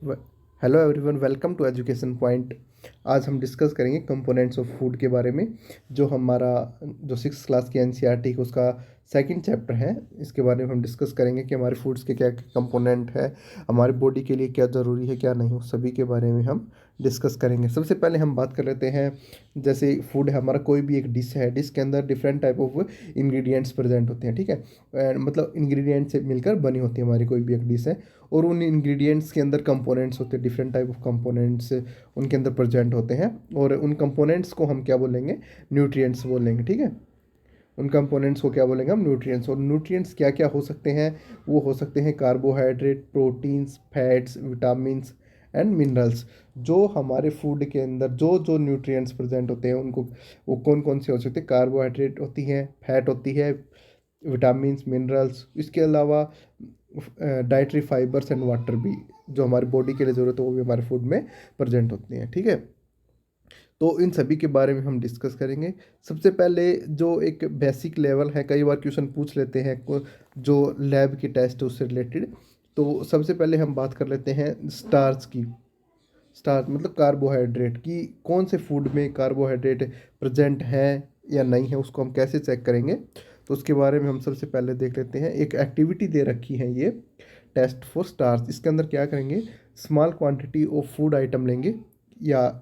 व- hello everyone, welcome to education point. आज हम डिस्कस करेंगे कंपोनेंट्स ऑफ फूड के बारे में। जो हमारा जो सिक्स क्लास की एनसीईआरटी का उसका सेकंड चैप्टर है, इसके बारे में हम डिस्कस करेंगे कि हमारे फूड्स के क्या कंपोनेंट है, हमारी बॉडी के लिए क्या ज़रूरी है क्या नहीं, उस सभी के बारे में हम डिस्कस करेंगे। सबसे पहले हम बात कर लेते हैं, जैसे फूड है हमारा, कोई भी एक डिश है, डिश के अंदर different type of ingredients present होते हैं, ठीक है। मतलब इंग्रेडिएंट से मिलकर बनी होती है हमारी कोई भी एक डिश है, और उन इंग्रेडिएंट्स के अंदर कंपोनेंट्स होते हैं, डिफरेंट टाइप ऑफ कंपोनेंट्स उनके अंदर प्रेजेंट होते हैं, और उन कंपोनेंट्स को हम क्या बोलेंगे, न्यूट्रिएंट्स बोलेंगे, ठीक है। उन कंपोनेंट्स को क्या बोलेंगे हम, न्यूट्रिएंट्स। और न्यूट्रिएंट्स क्या क्या हो सकते हैं, वो हो सकते हैं carbohydrate, proteins, fats, vitamins and minerals. जो हमारे फूड के अंदर जो जो न्यूट्रिएंट्स प्रेजेंट होते हैं उनको, वो कौन कौन से हो सकते हैं, कार्बोहाइड्रेट होती हैं, फैट होती है, विटामिन्स, मिनरल्स, इसके अलावा डाइटरी फाइबर्स एंड वाटर भी, जो हमारी बॉडी के लिए ज़रूरत है वो भी हमारे फूड में प्रेजेंट होती हैं, ठीक है। तो इन सभी के बारे में हम डिस्कस करेंगे। सबसे पहले जो एक बेसिक लेवल है, कई बार क्वेश्चन पूछ लेते हैं जो लैब की टेस्ट है उससे रिलेटेड। तो सबसे पहले हम बात कर लेते हैं स्टार्च की। स्टार्च मतलब कार्बोहाइड्रेट की, कौन से फूड में कार्बोहाइड्रेट प्रेजेंट है या नहीं है, उसको हम कैसे चेक करेंगे। तो उसके बारे में हम सबसे पहले देख लेते हैं। एक एक्टिविटी दे रखी है ये, टेस्ट फॉर स्टार्च। इसके अंदर क्या करेंगे, small quantity of food item लेंगे या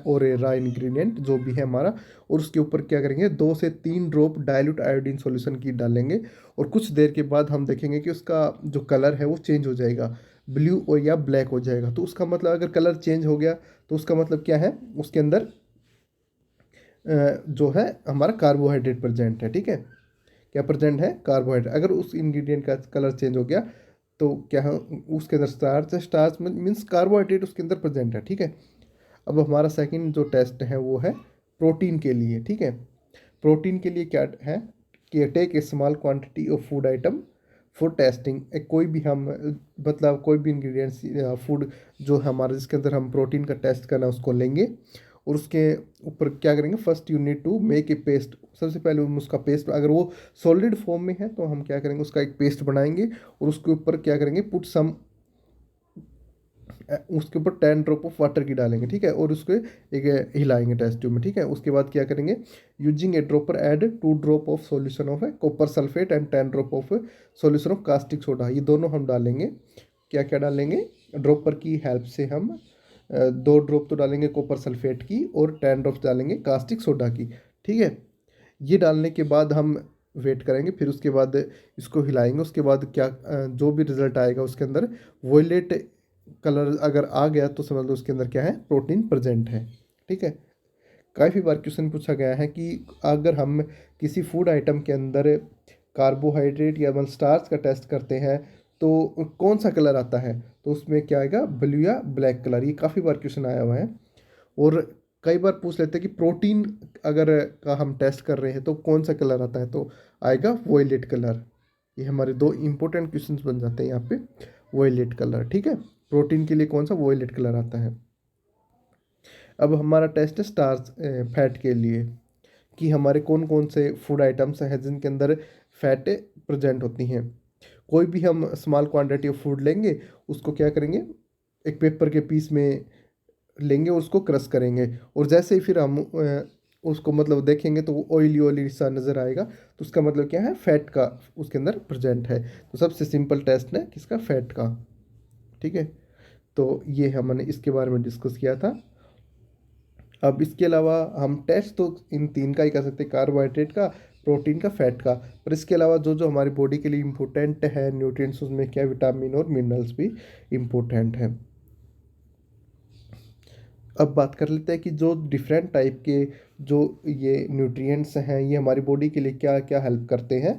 और रा इंग्रेडिएंट जो भी है हमारा, और उसके ऊपर क्या करेंगे, 2 से 3 ड्रॉप डाइल्यूट आयोडीन सॉल्यूशन की डालेंगे। और कुछ देर के बाद हम देखेंगे कि उसका जो कलर है वो चेंज हो जाएगा, ब्लू और या ब्लैक हो जाएगा। तो उसका मतलब अगर कलर चेंज हो गया तो उसका मतलब क्या है, उसके अंदर जो है हमारा कार्बोहाइड्रेट प्रेजेंट है, ठीक है। क्या प्रेजेंट है, कार्बोहाइड्रेट। अगर उस इंग्रेडिएंट का कलर चेंज हो गया तो क्या है, उसके अंदर स्टार्च है, स्टार्च मीन्स कार्बोहाइड्रेट उसके अंदर प्रेजेंट है, ठीक है। अब हमारा सेकंड जो टेस्ट है वो है प्रोटीन के लिए, ठीक है। प्रोटीन के लिए क्या है कि take a small quantity of food item for testing. कोई भी हम मतलब कोई भी इंग्रेडिएंट्स फूड जो हमारा जिसके अंदर हम प्रोटीन का टेस्ट करना है उसको लेंगे, और उसके ऊपर क्या करेंगे, first you need to make a paste. सबसे पहले हम उसका पेस्ट, अगर वो सॉलिड फॉर्म में है तो हम क्या करेंगे, उसका एक पेस्ट बनाएंगे, और उसके ऊपर क्या करेंगे, पुट सम, उसके ऊपर 10 ड्रॉप ऑफ वाटर की डालेंगे, ठीक है, और उसको एक हिलाएंगे टेस्ट ट्यूब में, ठीक है। उसके बाद क्या करेंगे, using A dropper add 2 drop of solution of copper sulphate and 10 drop of solution of caustic soda. ये दोनों हम डालेंगे, क्या क्या डालेंगे, ड्रॉपर की हेल्प से हम 2 ड्रॉप तो डालेंगे कॉपर सल्फेट की, और 10 ड्रॉप डालेंगे कास्टिक सोडा की, ठीक है। ये डालने के बाद हम वेट करेंगे, फिर उसके बाद इसको हिलाएंगे। उसके बाद क्या जो भी रिजल्ट आएगा उसके अंदर वॉयलेट कलर अगर आ गया तो समझ लो उसके अंदर क्या है, प्रोटीन प्रेजेंट है, ठीक है। काफ़ी बार क्वेश्चन पूछा गया है कि अगर हम किसी फूड आइटम के अंदर कार्बोहाइड्रेट या मतलब स्टार्च का टेस्ट करते हैं तो कौन सा कलर आता है, तो उसमें क्या आएगा, ब्लू या ब्लैक कलर। ये काफ़ी बार क्वेश्चन आया हुआ है। और कई बार पूछ लेते हैं कि प्रोटीन अगर का हम टेस्ट कर रहे हैं तो कौन सा कलर आता है, तो आएगा वॉयलेट कलर। ये हमारे दो इंपॉर्टेंट क्वेश्चंस बन जाते हैं यहाँ पे, वॉयलेट कलर, ठीक है। प्रोटीन के लिए कौन सा वॉयलेट कलर आता है। अब हमारा टेस्ट है स्टार्च फैट के लिए, कि हमारे कौन कौन से फूड आइटम्स हैं जिनके अंदर फैट प्रेजेंट होती हैं। कोई भी हम स्मॉल क्वांटिटी ऑफ फूड लेंगे, उसको क्या करेंगे, एक पेपर के पीस में लेंगे और उसको क्रश करेंगे, और जैसे ही फिर हम उसको मतलब देखेंगे तो वो ऑयली ऑयली सा नज़र आएगा, तो उसका मतलब क्या है, फैट का उसके अंदर प्रेजेंट है। तो सबसे सिंपल टेस्ट है किसका, फैट का, ठीक है। तो ये हमने इसके बारे में डिस्कस किया था। अब इसके अलावा हम टेस्ट तो इन तीन का ही कर सकते हैं, कार्बोहाइड्रेट का, प्रोटीन का, फैट का। पर इसके अलावा जो जो हमारी बॉडी के लिए इम्पोर्टेंट है न्यूट्रिएंट्स, उसमें क्या विटामिन और मिनरल्स भी इम्पोर्टेंट है। अब बात कर लेते हैं कि जो डिफरेंट टाइप के जो ये न्यूट्रिएंट्स हैं ये हमारी बॉडी के लिए क्या क्या हेल्प करते हैं।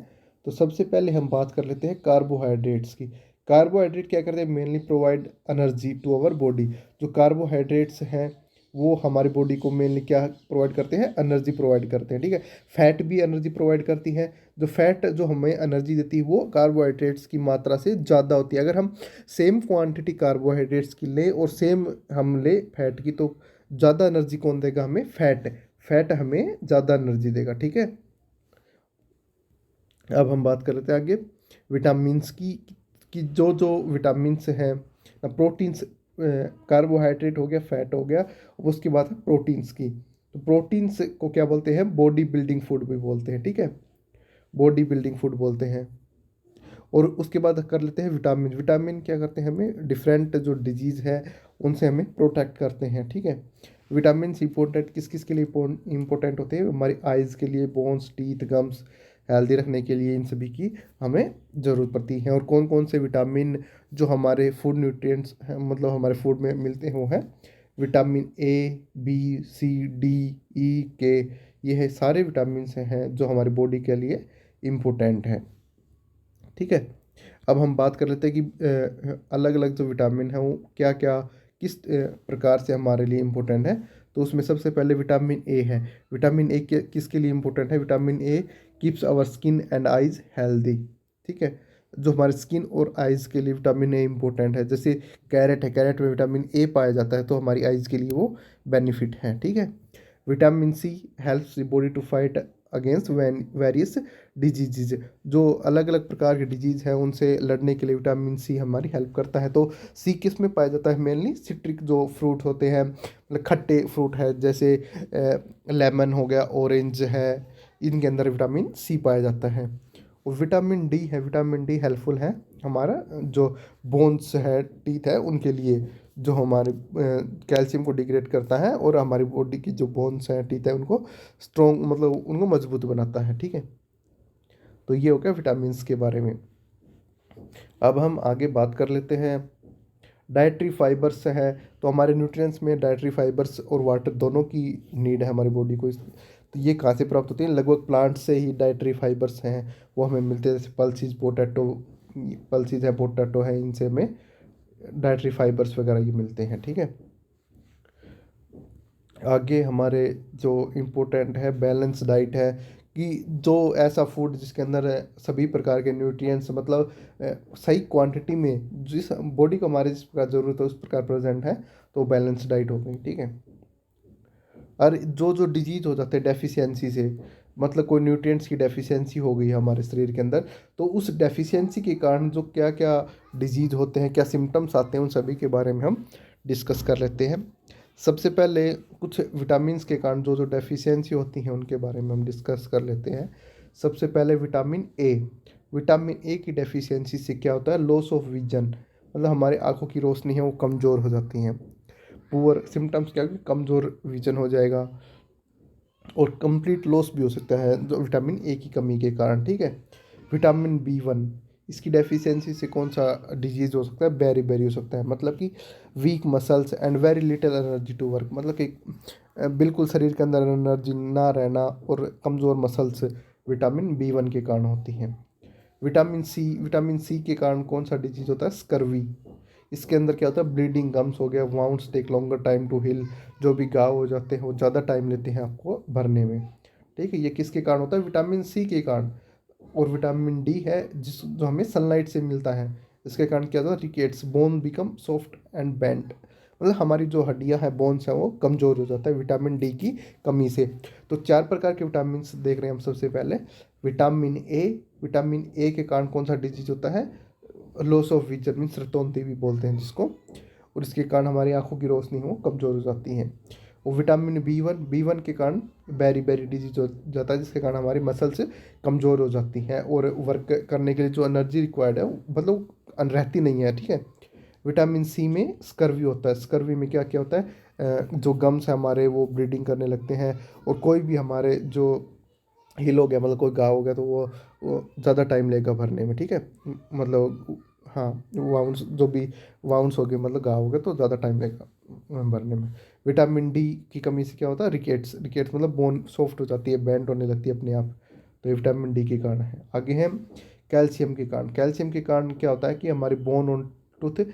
तो सबसे पहले हम बात कर लेते हैं कार्बोहाइड्रेट्स की। कार्बोहाइड्रेट क्या करते हैं, mainly provide energy to our body. जो कार्बोहाइड्रेट्स हैं वो हमारी बॉडी को मेनली क्या प्रोवाइड करते हैं, एनर्जी प्रोवाइड करते हैं, ठीक है। फैट भी एनर्जी प्रोवाइड करती है। जो फैट जो हमें एनर्जी देती है वो कार्बोहाइड्रेट्स की मात्रा से ज़्यादा होती है। अगर हम सेम क्वांटिटी कार्बोहाइड्रेट्स की ले और सेम हम ले फैट की, तो ज़्यादा एनर्जी कौन देगा हमें, फैट। फैट हमें ज़्यादा एनर्जी देगा, ठीक है। अब हम बात कर लेते हैं आगे विटामिन्स की, कि जो जो विटामिन्स हैं, प्रोटीन्स कार्बोहाइड्रेट हो गया, फैट हो गया, उसके बाद है प्रोटीन्स की। तो प्रोटीन्स को क्या बोलते हैं, बॉडी बिल्डिंग फूड भी बोलते हैं, ठीक है, बॉडी बिल्डिंग फूड बोलते हैं। और उसके बाद कर लेते हैं विटामिन। विटामिन क्या करते हैं, हमें डिफरेंट जो डिजीज़ है उनसे हमें प्रोटेक्ट करते हैं, ठीक है। विटामिन इंपॉर्टेंट किस किस के लिए इंपॉर्टेंट होते हैं, हमारी आइज़ के लिए, बोन्स, टीथ, गम्स हेल्दी रखने के लिए, इन सभी की हमें ज़रूरत पड़ती है। और कौन कौन से विटामिन जो हमारे फूड न्यूट्रिएंट्स हैं, मतलब हमारे फूड में मिलते हैं, वो है vitamin A, B, C, D, E, K. ये है सारे विटामिन हैं जो हमारी बॉडी के लिए इम्पोर्टेंट हैं, ठीक है। अब हम बात कर लेते हैं कि अलग अलग जो विटामिन है वो क्या क्या किस प्रकार से हमारे लिए इम्पोर्टेंट है। तो उसमें सबसे पहले विटामिन ए है। विटामिन ए किसके लिए इम्पोर्टेंट है, vitamin A keeps our skin and eyes healthy, ठीक है। जो हमारे स्किन और आइज़ के लिए विटामिन ए इम्पोर्टेंट है, जैसे कैरेट है, कैरेट में विटामिन ए पाया जाता है, तो हमारी आइज़ के लिए वो बेनिफिट है, ठीक है। Vitamin C helps the body to fight against various diseases. जो अलग अलग प्रकार के डिजीज़ हैं उनसे लड़ने के लिए विटामिन सी हमारी हेल्प करता है। तो सी किस में पाया जाता है, मेनली सिट्रिक जो फ्रूट होते हैं, मतलब खट्टे फ्रूट है, जैसे लेमन हो गया, ऑरेंज है, इनके अंदर विटामिन सी पाया जाता है। और विटामिन डी है, विटामिन डी हेल्पफुल है हमारा जो बोन्स है, टीथ है, उनके लिए, जो हमारे कैल्शियम को डिग्रेड करता है और हमारी बॉडी की जो बोन्स हैं, टीथ है, उनको स्ट्रॉन्ग, मतलब उनको मजबूत बनाता है, ठीक है। तो ये हो गया विटामिन्स के बारे में। अब हम आगे बात कर लेते हैं डाइटरी फाइबर्स है। तो हमारे न्यूट्रिएंट्स में डाइटरी फाइबर्स और वाटर दोनों की नीड है हमारी बॉडी को। तो ये कहाँ से प्राप्त होती है, लगभग प्लांट से ही डाइटरी फाइबर्स हैं वो हमें मिलते हैं, जैसे पल्सीज, पोटैटो, पल्सीज है, पोटैटो है, इनसे हमें डाइटरी फाइबर्स वगैरह ये मिलते हैं, ठीक है। आगे हमारे जो इम्पोर्टेंट है बैलेंस डाइट है, कि जो ऐसा फूड जिसके अंदर सभी प्रकार के न्यूट्रिएंट्स, मतलब सही क्वांटिटी में जिस बॉडी को हमारे जिस प्रकार ज़रूरत है उस प्रकार प्रेजेंट है, तो बैलेंस डाइट हो गई, ठीक है। और जो जो डिजीज हो जाते हैं डेफिशिएंसी से, मतलब कोई न्यूट्रिएंट्स की डेफिशिएंसी हो गई है हमारे शरीर के अंदर, तो उस डेफिशिएंसी के कारण जो क्या क्या डिजीज होते हैं, क्या सिम्टम्स आते हैं, उन सभी के बारे में हम डिस्कस कर लेते हैं। सबसे पहले कुछ विटामिन्स के कारण जो जो डेफिशिएंसी होती हैं उनके बारे में हम डिस्कस कर लेते हैं। सबसे पहले विटामिन ए। विटामिन ए की डेफिशिएंसी से क्या होता है, लॉस ऑफ विजन, मतलब हमारी आंखों की रोशनी है वो कमज़ोर हो जाती हैं। पुअर सिम्टम्स क्या, कमज़ोर विजन हो जाएगा, और कंप्लीट लॉस भी हो सकता है जो विटामिन ए की कमी के कारण, ठीक है। विटामिन बी 1, इसकी डेफिशिएंसी से कौन सा डिजीज़ हो सकता है, बेरी बेरी हो सकता है, मतलब कि weak muscles and very little energy to work, मतलब कि बिल्कुल शरीर के अंदर एनर्जी ना रहना और कमज़ोर मसल्स विटामिन बी 1 के कारण होती हैं। विटामिन सी के कारण कौन सा डिजीज़ होता है, स्कर्वी। इसके अंदर क्या होता है, ब्लीडिंग गम्स हो गया, wounds take longer time to heal, जो भी घाव हो जाते हैं वो ज़्यादा टाइम लेते हैं आपको भरने में, ठीक है। ये किसके कारण होता है, विटामिन सी के कारण। और विटामिन डी है जिस जो हमें सनलाइट से मिलता है, इसके कारण क्या होता है, rickets, bone become soft and bent, मतलब हमारी जो हड्डियां हैं, बोन्स हैं, वो कमज़ोर हो जाता है विटामिन डी की कमी से। तो 4 प्रकार के विटामिन देख रहे हैं हम। सबसे पहले विटामिन ए के कारण कौन सा डिजीज होता है, लॉस ऑफ विजन, मीन्स रतौंधी भी बोलते हैं जिसको, और इसके कारण हमारी आंखों की रोशनी वो कमज़ोर हो जाती है। और विटामिन बी 1 के कारण बेरी बेरी डिजीज हो जाता है, जिसके कारण हमारी मसल्स कमज़ोर हो जाती हैं और वर्क करने के लिए जो एनर्जी रिक्वायर्ड है मतलब रहती नहीं है, ठीक है। विटामिन सी में स्कर्वी होता है। स्कर्वी में क्या क्या होता है, जो गम्स है हमारे वो ब्लीडिंग करने लगते हैं, और कोई भी हमारे जो हिल हो गया, मतलब कोई घाव हो गया, तो वो ज़्यादा टाइम लेगा भरने में, ठीक है। मतलब हाँ, वाउंड्स जो भी वाउंड्स हो गए, मतलब घाव हो गया, तो ज़्यादा टाइम लेगा भरने में। विटामिन डी की कमी से क्या होता है, रिकेट्स, रिकेट्स मतलब बोन सॉफ्ट हो जाती है, बेंड होने लगती है अपने आप, तो ये विटामिन डी के कारण है। आगे है कैल्शियम के कारण। कैल्शियम के कारण क्या होता है कि हमारे बोन और टूथ,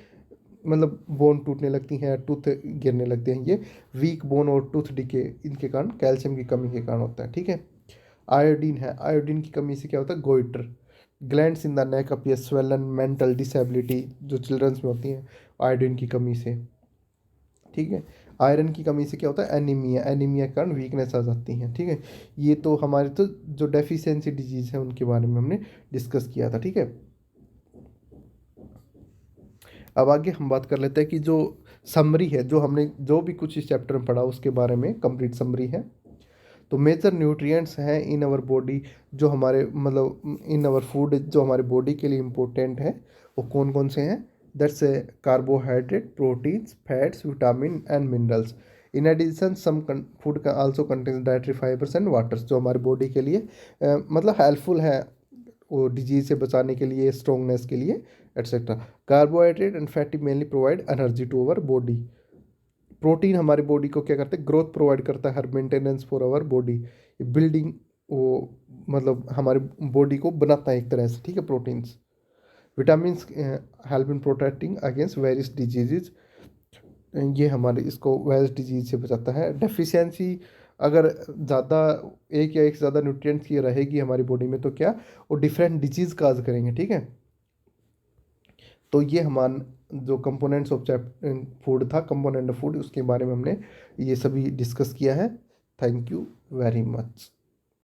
मतलब बोन टूटने लगती हैं, टूथ गिरने लगते हैं, ये वीक बोन और टूथ डिके, इनके कारण कैल्शियम की कमी के कारण होता है, ठीक है। आयोडीन है। आयोडीन की कमी से क्या होता है, goitre, glands in the neck appear swollen, mental disability जो चिल्ड्रंस में होती हैं आयोडीन की कमी से, ठीक है। आयरन की कमी से क्या होता है, एनीमिया, एनीमिया के कारण वीकनेस आ जाती है, ठीक है। ये तो हमारे तो जो डेफिशिएंसी डिजीज़ है उनके बारे में हमने डिस्कस किया था, ठीक है। अब आगे हम बात कर लेते हैं कि जो समरी है, जो हमने जो भी कुछ इस चैप्टर में पढ़ा उसके बारे में कंप्लीट समरी है। तो मेजर न्यूट्रिएंट्स हैं इन आवर बॉडी, जो हमारे मतलब इन आवर फूड जो हमारे बॉडी के लिए इम्पोर्टेंट है, वो कौन कौन से हैं? That's a carbohydrate, proteins, fats, vitamin and minerals. In addition some food का also contains dietary fibers and waters, जो हमारे बॉडी के लिए मतलब हेल्पफुल है वो डिजीज से बचाने के लिए, स्ट्रोंगनेस के लिए, etcetera. Carbohydrate and fatty mainly provide energy to our body. Protein हमारी बॉडी को क्या करते हैं? ग्रोथ प्रोवाइड करता है, हर maintenance for our body, building, वो मतलब हमारी बॉडी को बनाता है एक तरह से, ठीक है, proteins. Vitamins help in protecting against various diseases, ये हमारे इसको वेरियस डिजीज से बचाता है। डेफिशिएंसी अगर ज़्यादा, एक या एक से ज़्यादा न्यूट्रिएंट्स की रहेगी हमारी बॉडी में, तो क्या वो डिफरेंट डिजीज काज करेंगे, ठीक है। तो ये हमारा जो कंपोनेंट्स ऑफ फूड था, कंपोनेंट ऑफ फूड, उसके बारे में हमने ये सभी डिस्कस किया है। Thank you very much.